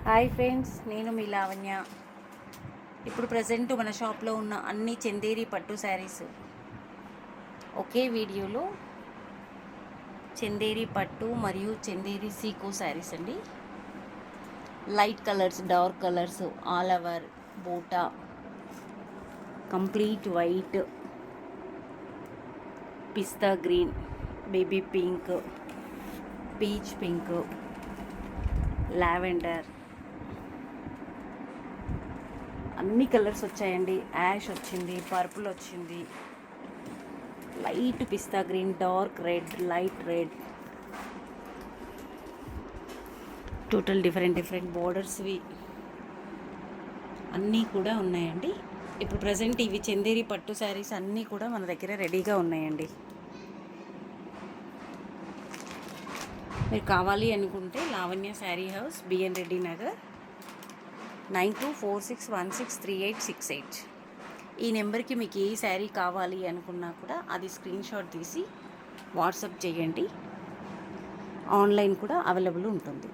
Hi friends, నేను మీ లావణ్య. ఇప్పుడు present మన షాప్లో ఉన్న అన్ని చందేరి పట్టు శారీస్ ఒకే వీడియోలో చందేరి పట్టు మరియు చందేరి సీకో శారీస్ అండి. Light colours, dark colours, all over బూటా, complete white, pista green, baby pink, peach pink, lavender, అన్ని కలర్స్ వచ్చాయండి. యాష్ వచ్చింది, పర్పుల్ వచ్చింది, light pista green, dark red, light red, total different బోర్డర్స్వి అన్నీ కూడా ఉన్నాయండి. ఇప్పుడు ప్రజెంట్ ఇవి చందేరి పట్టు శారీస్ అన్నీ కూడా మన దగ్గర రెడీగా ఉన్నాయండి. మీరు కావాలి అనుకుంటే లావణ్య శారీ హౌస్, బిఎన్ రెడ్డి నగర్, 9246163868. ఈ నెంబర్కి మీకు ఏ శారీ కావాలి అనుకున్నా కూడా అది స్క్రీన్ షాట్ తీసి వాట్సాప్ చేయండి. ఆన్లైన్ కూడా అవైలబుల్ ఉంటుంది.